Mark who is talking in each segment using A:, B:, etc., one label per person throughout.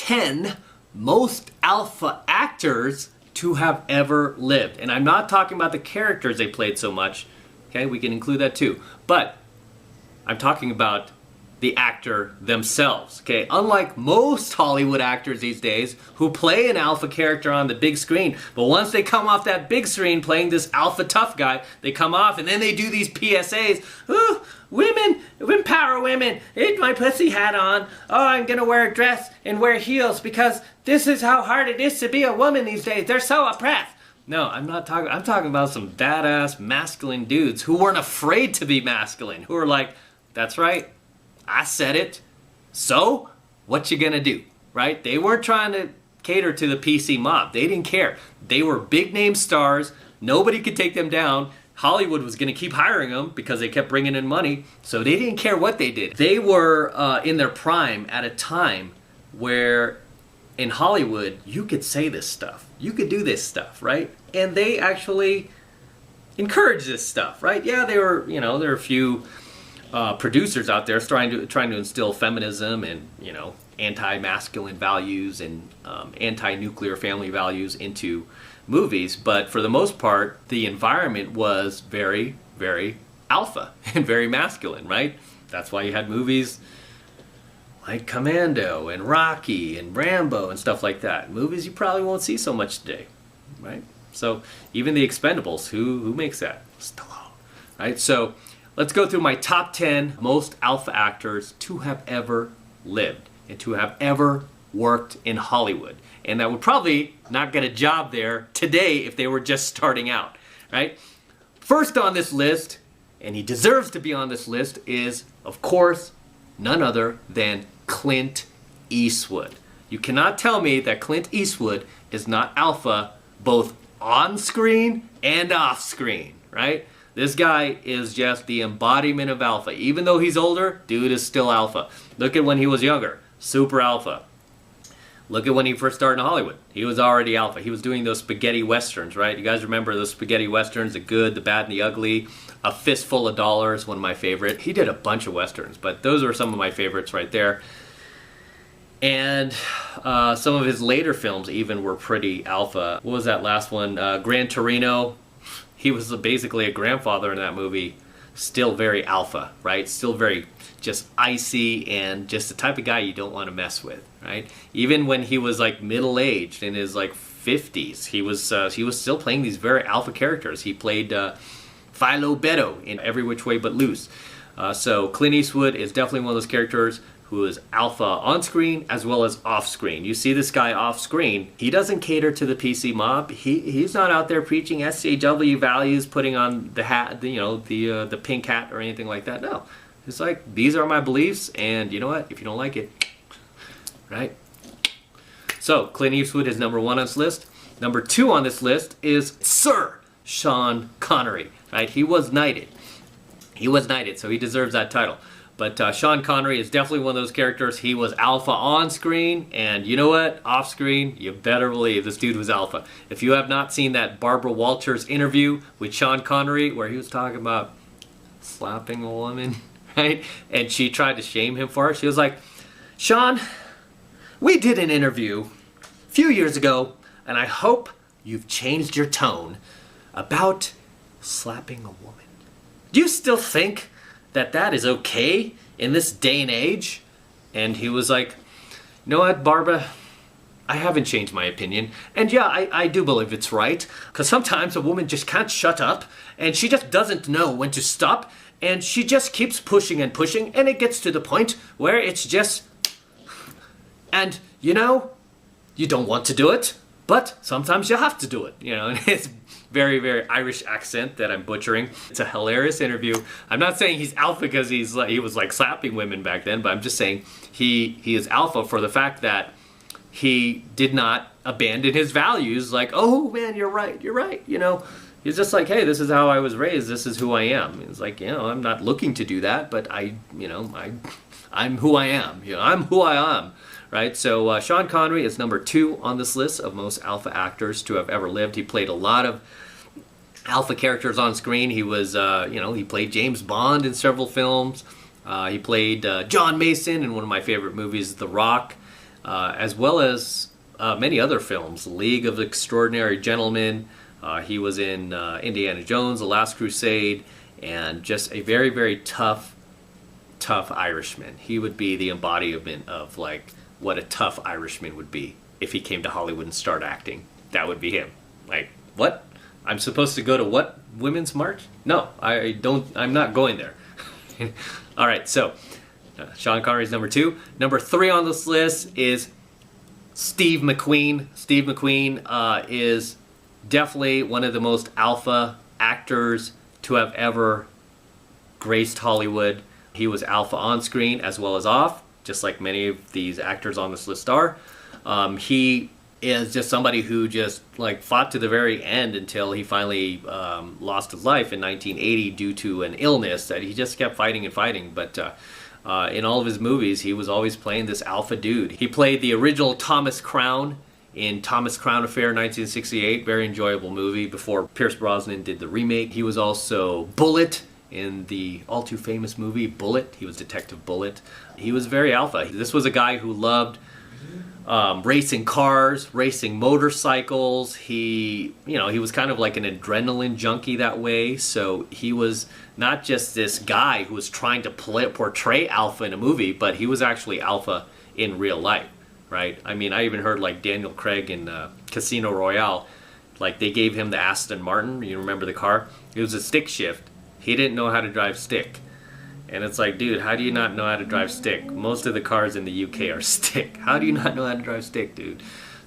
A: 10 most alpha actors to have ever lived. And I'm not talking about the characters they played so much. Okay, we can include that too. But I'm talking about the actor themselves. Okay, unlike most Hollywood actors these days who play an alpha character on the big screen, but once they come off that big screen playing this alpha tough guy, they come off and then they do these PSAs. Ooh, women, empower women. Eat my pussy hat on. Oh, I'm gonna wear a dress and wear heels because this is how hard it is to be a woman these days. They're so oppressed. No, I'm not talking. I'm talking about some badass masculine dudes who weren't afraid to be masculine. Who are like, that's right. I said it. So, what you gonna do, right? They weren't trying to cater to the PC mob. They didn't care. They were big name stars. Nobody could take them down. Hollywood was gonna keep hiring them because they kept bringing in money. So they didn't care what they did. They were in their prime at a time where in Hollywood, you could say this stuff. You could do this stuff, right? And they actually encouraged this stuff, right? Yeah, there were a few producers out there trying to instill feminism and anti-masculine values and anti-nuclear family values into movies, but for the most part the environment was very, very alpha and very masculine, right? That's why you had movies like Commando and Rocky and Rambo and stuff like that. Movies you probably won't see so much today, right? So even the Expendables, who makes that? Stallone, right? So let's go through my top 10 most alpha actors to have ever lived and to have ever worked in Hollywood. And that would probably not get a job there today if they were just starting out, right? First on this list, and he deserves to be on this list, is, of course, none other than Clint Eastwood. You cannot tell me that Clint Eastwood is not alpha both on screen and off screen, right? This guy is just the embodiment of alpha. Even though he's older, dude is still alpha. Look at when he was younger, super alpha. Look at when he first started in Hollywood. He was already alpha. He was doing those spaghetti westerns, right? You guys remember those spaghetti westerns, the good, the bad, and the ugly? A Fistful of Dollars, one of my favorite. He did a bunch of westerns, but those are some of my favorites right there. And some of his later films even were pretty alpha. What was that last one? Gran Torino. He was basically a grandfather in that movie. Still very alpha, right? Still very just icy and just the type of guy you don't want to mess with, right? Even when he was like middle-aged in his like 50s, he was still playing these very alpha characters. He played Philo Beto in Every Which Way But Loose. So Clint Eastwood is definitely one of those characters who is alpha on screen as well as off screen. You see this guy off screen, he doesn't cater to the PC mob. He's not out there preaching SJW values, putting on the hat, the pink hat or anything like that. No, it's like, these are my beliefs, and you know what? If you don't like it, right? So Clint Eastwood is number 1 on this list. Number 2 on this list is Sir Sean Connery, right? He was knighted. So he deserves that title. But Sean Connery is definitely one of those characters. He was alpha on screen, and you know what? Off screen, you better believe this dude was alpha. If you have not seen that Barbara Walters interview with Sean Connery where he was talking about slapping a woman, right? And she tried to shame him for it. She was like, Sean, we did an interview a few years ago, and I hope you've changed your tone about slapping a woman. Do you still think that is okay in this day and age? And he was like, you know what, Barbara, I haven't changed my opinion. And yeah, I do believe it's right. Because sometimes a woman just can't shut up, and she just doesn't know when to stop, and she just keeps pushing and pushing, and it gets to the point where it's just, and you don't want to do it, but sometimes you have to do it. And it's very, very Irish accent that I'm butchering. It's a hilarious interview. I'm not saying he's alpha because he was like slapping women back then, but I'm just saying he is alpha for the fact that he did not abandon his values. Like, oh man, you're right. He's just like, hey, this is how I was raised. This is who I am. He's like, I'm not looking to do that, but I'm who I am. I'm who I am. Right, so Sean Connery is number 2 on this list of most alpha actors to have ever lived. He played a lot of alpha characters on screen. He was, he played James Bond in several films. He played John Mason in one of my favorite movies, The Rock. as well as many other films. League of Extraordinary Gentlemen. He was in Indiana Jones, The Last Crusade, and just a very, very tough Irishman. He would be the embodiment of like what a tough Irishman would be if he came to Hollywood and started acting. That would be him. Like, what? I'm supposed to go to what? Women's March? No, I don't. I'm not going there. All right, so Sean Connery's number 2. Number 3 on this list is Steve McQueen. Steve McQueen is definitely one of the most alpha actors to have ever graced Hollywood. He was alpha on screen as well as off, just like many of these actors on this list are. He is just somebody who just like fought to the very end until he finally lost his life in 1980 due to an illness that he just kept fighting and fighting. But in all of his movies, he was always playing this alpha dude. He played the original Thomas Crown in Thomas Crown Affair 1968, very enjoyable movie before Pierce Brosnan did the remake. He was also Bullet in the all too famous movie Bullet. He was Detective Bullet. He was very alpha. This was a guy who loved racing cars, racing motorcycles. He was kind of like an adrenaline junkie that way. So he was not just this guy who was trying to portray alpha in a movie, but he was actually alpha in real life, right? I mean, I even heard like Daniel Craig in Casino Royale, like they gave him the Aston Martin. You remember the car? It was a stick shift. He didn't know how to drive stick. And it's like, dude, how do you not know how to drive stick? Most of the cars in the UK are stick. How do you not know how to drive stick, dude?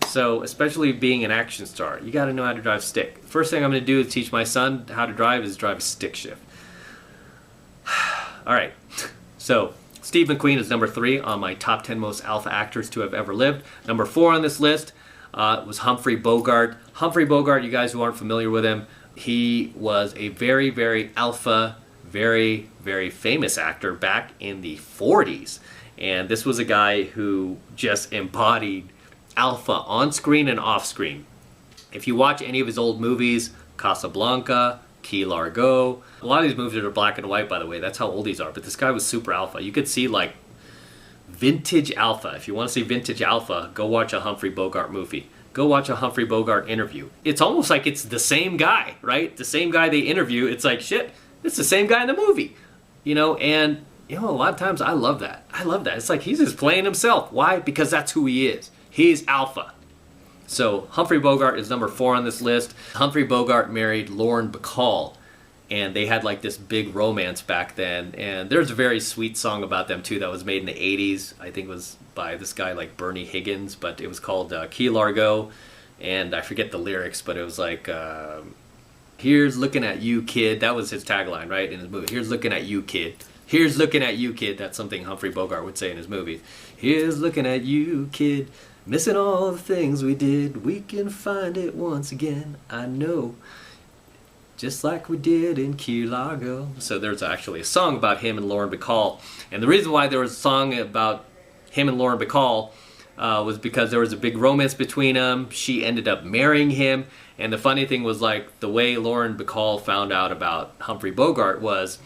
A: So, especially being an action star, you got to know how to drive stick. First thing I'm going to do to teach my son how to drive is drive a stick shift. All right. So, Steve McQueen is number 3 on my top 10 most alpha actors to have ever lived. Number 4 on this list was Humphrey Bogart. Humphrey Bogart, you guys who aren't familiar with him, he was a very, very alpha, very, very famous actor back in the 40s. And this was a guy who just embodied alpha on screen and off screen. If you watch any of his old movies, Casablanca, Key Largo, a lot of these movies are black and white, by the way. That's how old these are. But this guy was super alpha. You could see like vintage alpha. If you want to see vintage alpha, go watch a Humphrey Bogart movie. Go watch a Humphrey Bogart interview. It's almost like it's the same guy, right? The same guy they interview. It's like, shit, it's the same guy in the movie. And a lot of times I love that. It's like he's just playing himself. Why? Because that's who he is. He's alpha. So Humphrey Bogart is number 4 on this list. Humphrey Bogart married Lauren Bacall, and they had like this big romance back then. And there's a very sweet song about them too that was made in the 80s. I think it was by this guy like Bernie Higgins, but it was called Key Largo. And I forget the lyrics, but it was like, here's looking at you, kid. That was his tagline, right, in his movie. Here's looking at you, kid. Here's looking at you, kid. That's something Humphrey Bogart would say in his movies. Here's looking at you, kid. Missing all the things we did. We can find it once again. I know. Just like we did in Key Largo. So there's actually a song about him and Lauren Bacall. And the reason why there was a song about him and Lauren Bacall was because there was a big romance between them. She ended up marrying him. And the funny thing was, like, the way Lauren Bacall found out about Humphrey Bogart was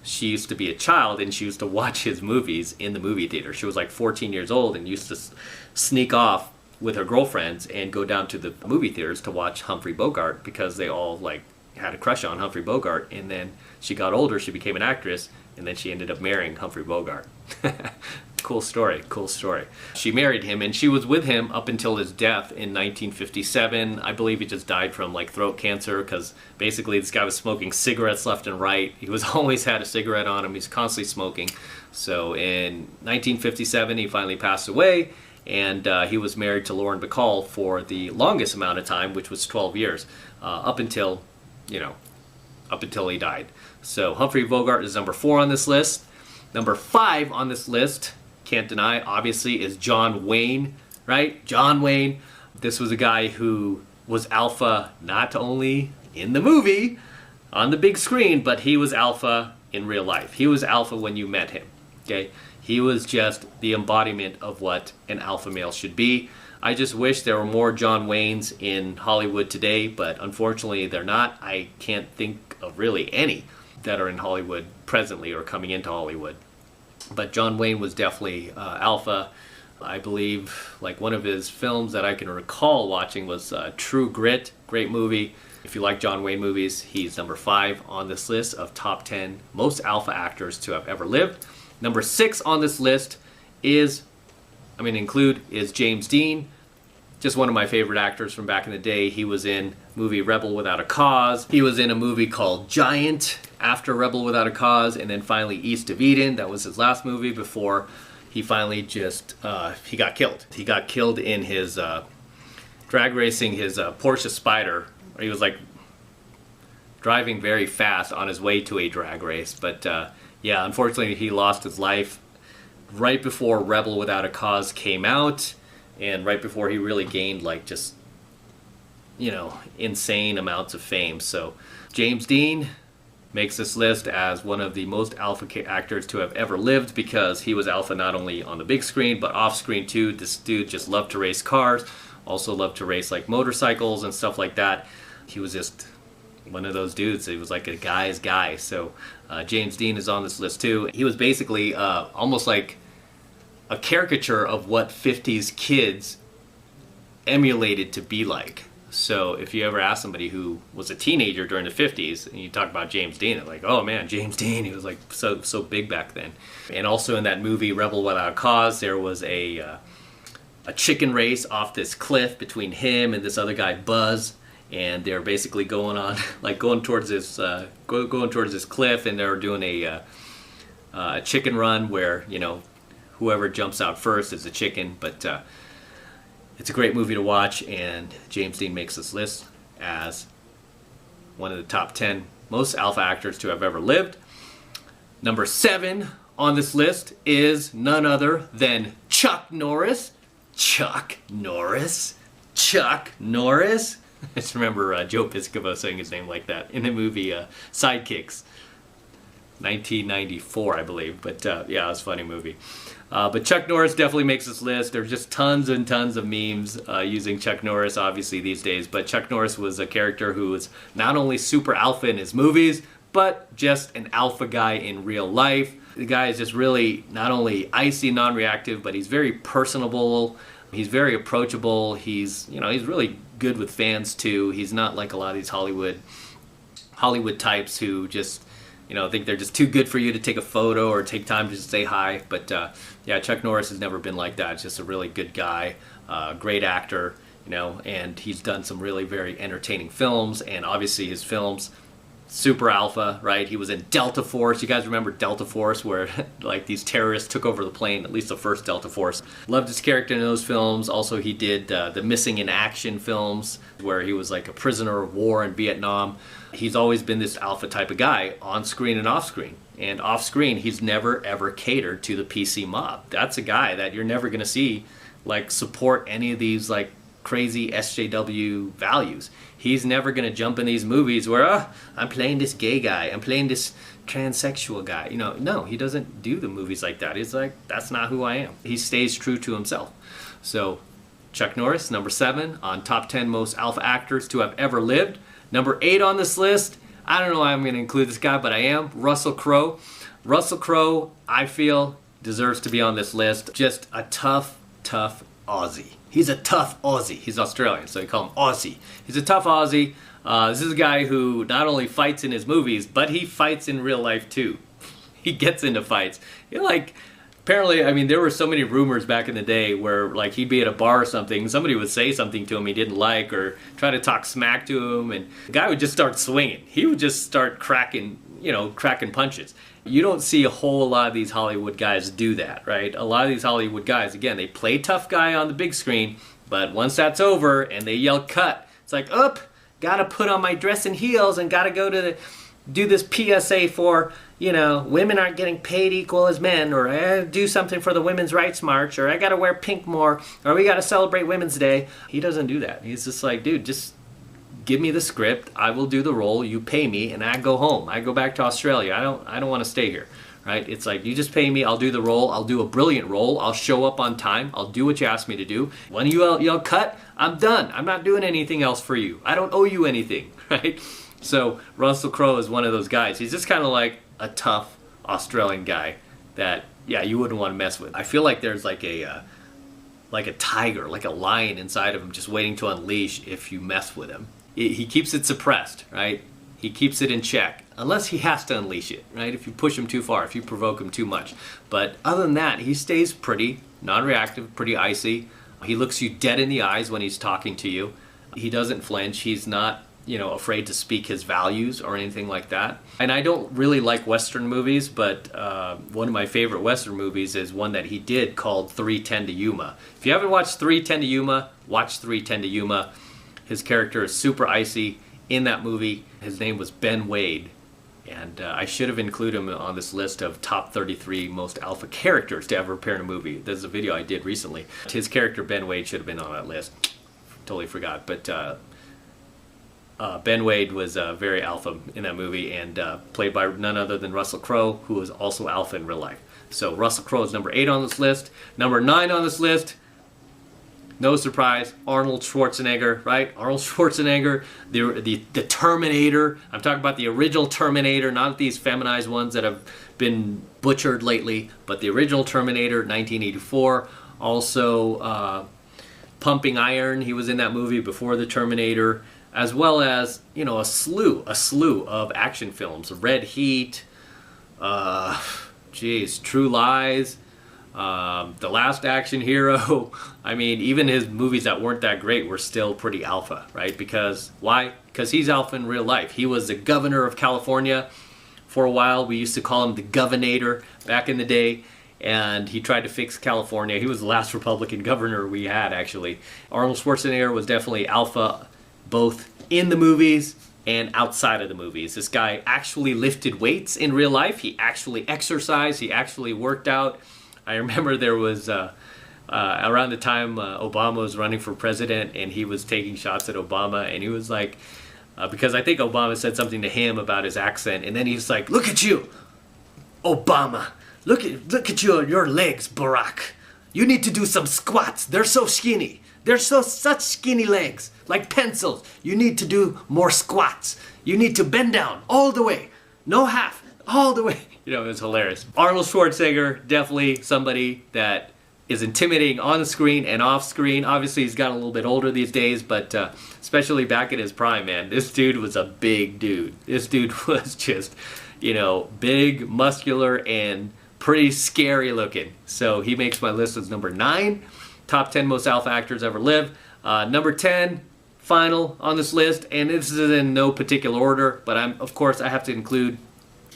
A: she used to be a child and she used to watch his movies in the movie theater. She was like 14 years old and used to sneak off with her girlfriends and go down to the movie theaters to watch Humphrey Bogart because they all like had a crush on Humphrey Bogart. And then she got older, she became an actress, and then she ended up marrying Humphrey Bogart. Cool story. She married him and she was with him up until his death in 1957. I believe he just died from like throat cancer because basically this guy was smoking cigarettes left and right. He was always had a cigarette on him. He's constantly smoking. So in 1957 he finally passed away, and he was married to Lauren Bacall for the longest amount of time, which was 12 years, up until he died. So Humphrey Bogart is number 4 on this list. Number 5 on this list, can't deny, obviously, is John Wayne, right? John Wayne. This was a guy who was alpha not only in the movie, on the big screen, but he was alpha in real life. He was alpha when you met him, okay? He was just the embodiment of what an alpha male should be. I just wish there were more John Waynes in Hollywood today, but unfortunately they're not. I can't think of really any that are in Hollywood presently or coming into Hollywood. But John Wayne was definitely alpha. I believe like one of his films that I can recall watching was True Grit. Great movie. If you like John Wayne movies, he's number 5 on this list of top 10 most alpha actors to have ever lived. Number 6 on this list is James Dean. Just one of my favorite actors from back in the day. He was in movie Rebel Without a Cause. He was in a movie called Giant after Rebel Without a Cause, and then finally East of Eden. That was his last movie before he finally he got killed. He got killed in his drag racing his Porsche Spider. He was like driving very fast on his way to a drag race. But yeah, unfortunately he lost his life right before Rebel Without a Cause came out, and right before he really gained like just, you know, insane amounts of fame. So James Dean makes this list as one of the most alpha actors to have ever lived, because he was alpha not only on the big screen but off screen too. This dude just loved to race cars, also loved to race like motorcycles and stuff like that. He was just one of those dudes. He was like a guy's guy. So James Dean is on this list too. He was basically almost like a caricature of what 50s kids emulated to be like. So if you ever ask somebody who was a teenager during the 50s and you talk about James Dean, they're like, oh man, James Dean, he was like so big back then. And also in that movie Rebel Without a Cause, there was a chicken race off this cliff between him and this other guy Buzz, and they're basically going towards this cliff, and they're doing a chicken run where, you know, whoever jumps out first is the chicken. But it's a great movie to watch, and James Dean makes this list as one of the top 10 most alpha actors to have ever lived. Number 7 on this list is none other than Chuck Norris. Chuck Norris. Chuck Norris. I just remember Joe Piscopo saying his name like that in the movie Sidekicks. 1994, I believe. But yeah, it was a funny movie. But Chuck Norris definitely makes this list. There's just tons and tons of memes using Chuck Norris, obviously, these days. But Chuck Norris was a character who was not only super alpha in his movies, but just an alpha guy in real life. The guy is just really not only icy, non-reactive, but he's very personable. He's very approachable. He's really good with fans too. He's not like a lot of these Hollywood types who just, you know, think they're just too good for you to take a photo or take time to just say hi. But yeah, Chuck Norris has never been like that. He's just a really good guy, great actor, you know, and he's done some really very entertaining films, and obviously his films, super alpha, right? He was in Delta Force. You guys remember Delta Force, where like these terrorists took over the plane, at least the first Delta Force. Loved his character in those films. Also, he did the Missing in Action films, where he was like a prisoner of war in Vietnam. He's always been this alpha type of guy, on screen and off screen. And off screen, he's never ever catered to the PC mob. That's a guy that you're never gonna see like support any of these like crazy SJW values. He's never going to jump in these movies where, I'm playing this gay guy, I'm playing this transsexual guy. You know, no, he doesn't do the movies like that. He's like, that's not who I am. He stays true to himself. So, Chuck Norris, number 7 on top 10 most alpha actors to have ever lived. Number 8 on this list, I don't know why I'm going to include this guy, but I am, Russell Crowe. Russell Crowe, I feel, deserves to be on this list. Just a tough Aussie. He's a tough Aussie. He's Australian, so you call him Aussie. He's a tough Aussie. This is a guy who not only fights in his movies, but he fights in real life too. He gets into fights. Apparently, I mean, there were so many rumors back in the day where like he'd be at a bar or something, somebody would say something to him he didn't like or try to talk smack to him, and the guy would just start swinging. He would just start cracking punches. You don't see a whole lot of these Hollywood guys do that, right? A lot of these Hollywood guys, again, they play tough guy on the big screen, but once that's over and they yell cut, it's like, gotta put on my dress and heels and gotta go to do this PSA for, women aren't getting paid equal as men, or I gotta do something for the Women's Rights March, or I gotta wear pink more, or we gotta celebrate Women's Day. He doesn't do that. He's just like, dude, just give me the script, I will do the role, you pay me, and I go home. I go back to Australia. I don't want to stay here, right? It's like, you just pay me, I'll do the role, I'll do a brilliant role, I'll show up on time, I'll do what you ask me to do. When you yell cut, I'm done. I'm not doing anything else for you. I don't owe you anything, right? So Russell Crowe is one of those guys. He's just kind of like a tough Australian guy that, yeah, you wouldn't want to mess with. I feel like there's like a like a tiger, like a lion inside of him, just waiting to unleash if you mess with him. He keeps it suppressed, right? He keeps it in check, unless he has to unleash it, right? If you push him too far, if you provoke him too much. But other than that, he stays pretty non-reactive, pretty icy. He looks you dead in the eyes when he's talking to you. He doesn't flinch. He's not, afraid to speak his values or anything like that. And I don't really like Western movies, but one of my favorite Western movies is one that he did called 3:10 to Yuma. If you haven't watched 3:10 to Yuma, watch 3:10 to Yuma. His character is super icy in that movie. His name was Ben Wade. And I should have included him on this list of top 33 most alpha characters to ever appear in a movie. There's a video I did recently. His character, Ben Wade, should have been on that list. Totally forgot. But Ben Wade was very alpha in that movie, and played by none other than Russell Crowe, who was also alpha in real life. So Russell Crowe is number 8 on this list. Number 9 on this list, no surprise, Arnold Schwarzenegger, right? Arnold Schwarzenegger, the Terminator. I'm talking about the original Terminator, not these feminized ones that have been butchered lately, but the original Terminator, 1984. Also, Pumping Iron, he was in that movie before the Terminator, as well as, a slew of action films. Red Heat, True Lies, The Last Action Hero. I mean, even his movies that weren't that great were still pretty alpha, right? Because, why? Because he's alpha in real life. He was the governor of California for a while. We used to call him the Governator back in the day. And he tried to fix California. He was the last Republican governor we had, actually. Arnold Schwarzenegger was definitely alpha, both in the movies and outside of the movies. This guy actually lifted weights in real life. He actually exercised. He actually worked out. I remember there was around the time Obama was running for president, and he was taking shots at Obama, and he was like, because I think Obama said something to him about his accent, and then he's like, "Look at you, Obama. Look at your legs, Barack. You need to do some squats. They're so skinny. They're such skinny legs, like pencils. You need to do more squats. You need to bend down all the way. No half, all the way." It was hilarious. Arnold Schwarzenegger, definitely somebody that is intimidating on the screen and off screen. Obviously, he's gotten a little bit older these days, but especially back in his prime, man, this dude was a big dude. This dude was just, big, muscular, and pretty scary looking. So he makes my list as number 9. Top 10 most alpha actors ever live. Number 10, final on this list, and this is in no particular order, but of course I have to include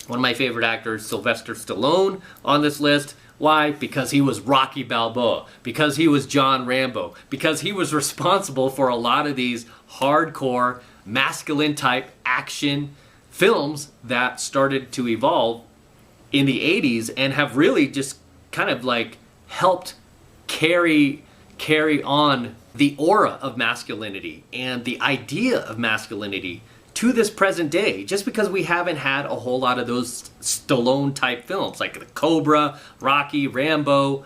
A: one of my favorite actors, Sylvester Stallone, on this list. Why? Because he was Rocky Balboa, because he was John Rambo, because he was responsible for a lot of these hardcore, masculine type action films that started to evolve in the 80s and have really just kind of like helped carry on the aura of masculinity and the idea of masculinity to this present day, just because we haven't had a whole lot of those Stallone type films like the Cobra, Rocky, Rambo,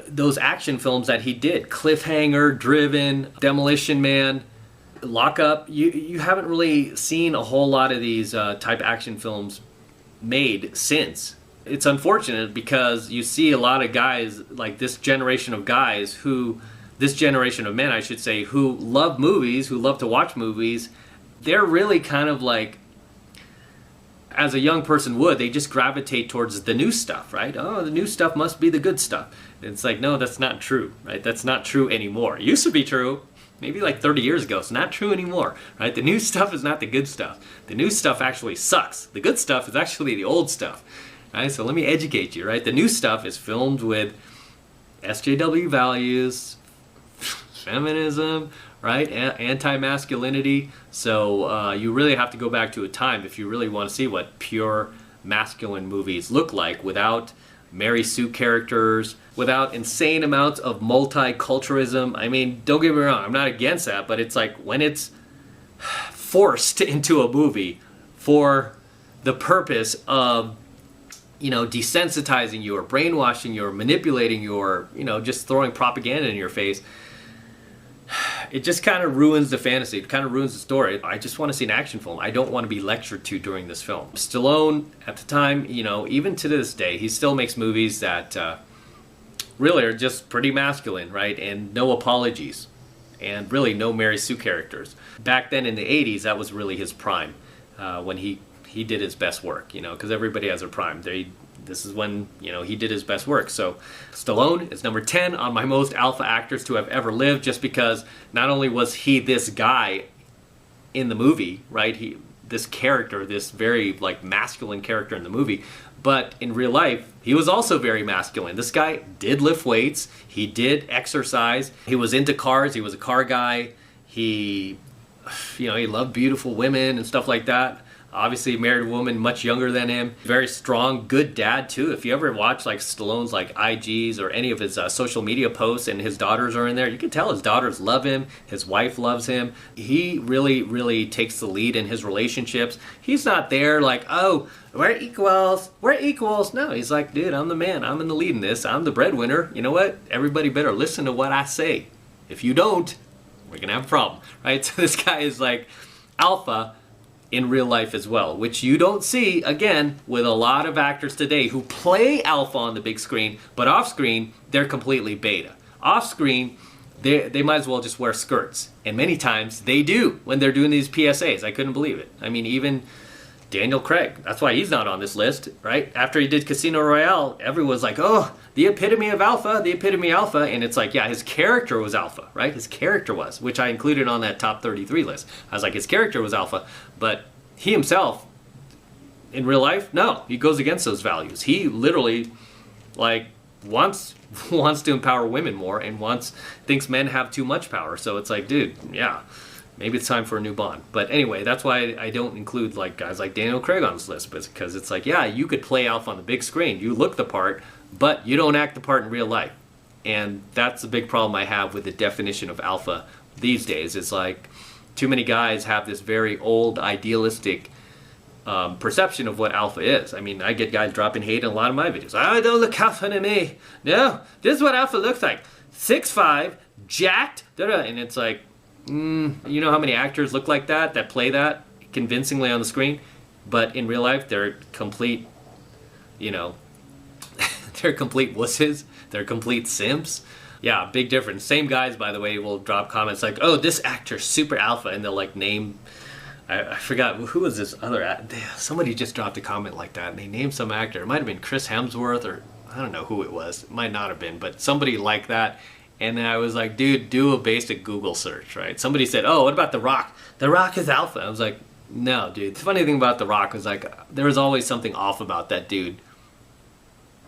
A: those action films that he did, Cliffhanger, Driven, Demolition Man, Lock Up. You haven't really seen a whole lot of these type action films made since. It's unfortunate because you see a lot of guys, like this generation of guys this generation of men, I should say, who love movies, who love to watch movies. They're really kind of like, as a young person would, they just gravitate towards the new stuff, right? Oh, the new stuff must be the good stuff. It's like, no, that's not true, right? That's not true anymore. It used to be true, maybe like 30 years ago. It's not true anymore, right? The new stuff is not the good stuff. The new stuff actually sucks. The good stuff is actually the old stuff, right? So let me educate you, right? The new stuff is filmed with SJW values, feminism, right? Anti-masculinity. So you really have to go back to a time if you really want to see what pure masculine movies look like without Mary Sue characters, without insane amounts of multiculturalism. I mean, don't get me wrong, I'm not against that, but it's like when it's forced into a movie for the purpose of desensitizing you or brainwashing you or manipulating you or just throwing propaganda in your face, it just kind of ruins the fantasy. It kind of ruins the story. I just want to see an action film. I don't want to be lectured to during this film. Stallone, at the time, even to this day, he still makes movies that really are just pretty masculine, right? And no apologies. And really no Mary Sue characters. Back then in the 80s, that was really his prime, when he did his best work, you know, because everybody has their prime. This is when, you know, he did his best work. So Stallone is number 10 on my most alpha actors to have ever lived, just because not only was he this guy in the movie, right? This character, this very like masculine character in the movie, but in real life, he was also very masculine. This guy did lift weights. He did exercise. He was into cars. He was a car guy. He loved beautiful women and stuff like that. Obviously married a woman much younger than him. Very strong, good dad too. If you ever watch like Stallone's like IGs or any of his social media posts and his daughters are in there, you can tell his daughters love him. His wife loves him. He really, really takes the lead in his relationships. He's not there like, oh, we're equals. We're equals. No, he's like, dude, I'm the man. I'm in the lead in this. I'm the breadwinner. You know what? Everybody better listen to what I say. If you don't, we're going to have a problem, right? So this guy is like alpha in real life as well, which you don't see, again, with a lot of actors today who play alpha on the big screen, but off screen, they're completely beta. Off screen, they might as well just wear skirts. And many times they do when they're doing these PSAs. I couldn't believe it. I mean, even Daniel Craig, that's why he's not on this list, right? After he did Casino Royale, everyone's like, oh, the epitome of alpha, the epitome of alpha. And it's like, yeah, his character was alpha, right? His character was, which I included on that top 33 list. I was like, his character was alpha, but he himself, in real life, no, he goes against those values. He literally, like, wants to empower women more and thinks men have too much power. So it's like, dude, yeah, maybe it's time for a new Bond. But anyway, that's why I don't include like guys like Daniel Craig on this list, because it's like, yeah, you could play alpha on the big screen, you look the part, but you don't act the part in real life. And that's the big problem I have with the definition of alpha these days. It's like too many guys have this very old idealistic perception of what alpha is. I mean, I get guys dropping hate in a lot of my videos. Oh, don't look alpha to me. No, this is what alpha looks like. 6'5", jacked, and it's like, you know how many actors look like that play that convincingly on the screen, but in real life they're complete, they're complete wusses, they're complete simps. Yeah, big difference. Same guys, by the way, will drop comments like, oh, this actor's super alpha, and they'll like name, I forgot, who was this other, somebody just dropped a comment like that, and they named some actor. It might have been Chris Hemsworth, or I don't know who it was. It might not have been, but somebody like that. And then I was like, dude, do a basic Google search, right? Somebody said, oh, what about The Rock? The Rock is alpha. I was like, no, dude. The funny thing about The Rock was like, there was always something off about that dude.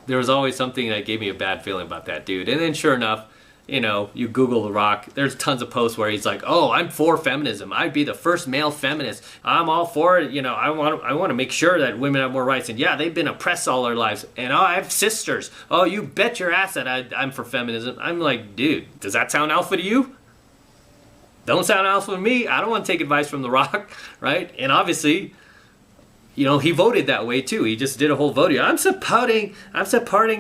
A: There was always something that gave me a bad feeling about that dude. And then sure enough, you Google The Rock, there's tons of posts where he's like, oh, I'm for feminism. I'd be the first male feminist. I'm all for it. I want to make sure that women have more rights. And yeah, they've been oppressed all their lives. And oh, I have sisters. Oh, you bet your ass that I'm for feminism. I'm like, dude, does that sound alpha to you? Don't sound alpha to me. I don't want to take advice from The Rock, right? And obviously, he voted that way too. He just did a whole vote. I'm supporting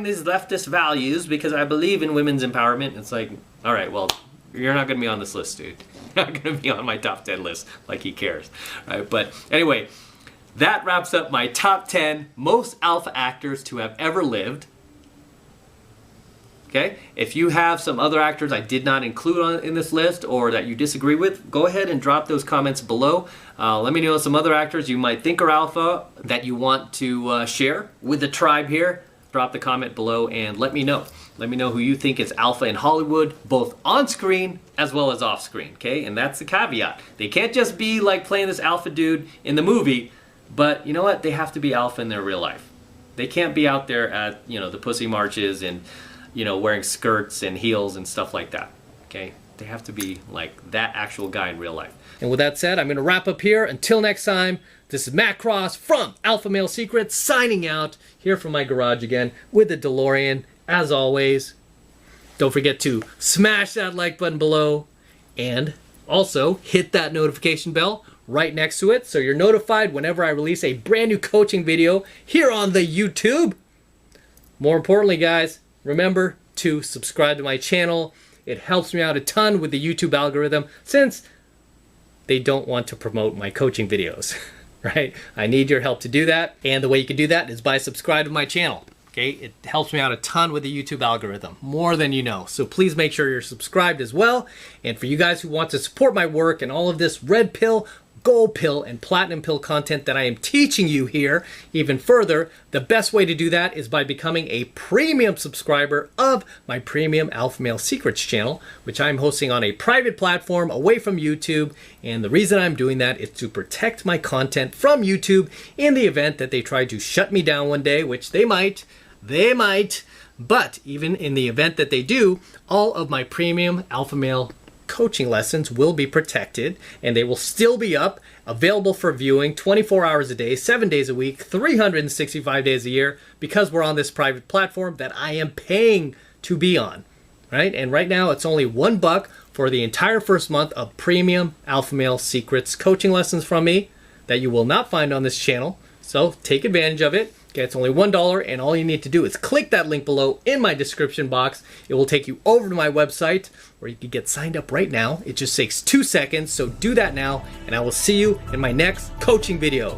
A: these leftist values because I believe in women's empowerment. It's like, all right, well, you're not going to be on this list, dude. You're not going to be on my top 10 list like he cares. Right? But anyway, that wraps up my top 10 most alpha actors to have ever lived. Okay? If you have some other actors I did not include in this list or that you disagree with, go ahead and drop those comments below. Let me know some other actors you might think are alpha that you want to share with the tribe here. Drop the comment below and let me know. Let me know who you think is alpha in Hollywood, both on screen as well as off screen, okay? And that's the caveat. They can't just be like playing this alpha dude in the movie, but you know what? They have to be alpha in their real life. They can't be out there at, the pussy marches and wearing skirts and heels and stuff like that, okay? They have to be like that actual guy in real life. And with that said, I'm going to wrap up here. Until next time, this is Matt Cross from Alpha Male Secrets signing out here from my garage again with the DeLorean. As always, don't forget to smash that like button below and also hit that notification bell right next to it so you're notified whenever I release a brand new coaching video here on the YouTube. More importantly, guys, remember to subscribe to my channel. It helps me out a ton with the YouTube algorithm since they don't want to promote my coaching videos, right? I need your help to do that. And the way you can do that is by subscribing to my channel. Okay, it helps me out a ton with the YouTube algorithm, more than you know. So please make sure you're subscribed as well. And for you guys who want to support my work and all of this red pill, gold pill, and platinum pill content that I am teaching you here even further, the best way to do that is by becoming a premium subscriber of my premium Alpha Male Secrets channel, which I'm hosting on a private platform away from YouTube. And the reason I'm doing that is to protect my content from YouTube in the event that they try to shut me down one day, which they might. But even in the event that they do, all of my premium Alpha Male coaching lessons will be protected, and they will still be up, available for viewing 24 hours a day, 7 days a week, 365 days a year, because we're on this private platform that I am paying to be on, right? And right now it's only $1 for the entire first month of premium Alpha Male Secrets coaching lessons from me that you will not find on this channel. So take advantage of it. Okay, it's only $1, and all you need to do is click that link below in my description box. It will take you over to my website where you can get signed up right now. It just takes 2 seconds, so do that now, and I will see you in my next coaching video.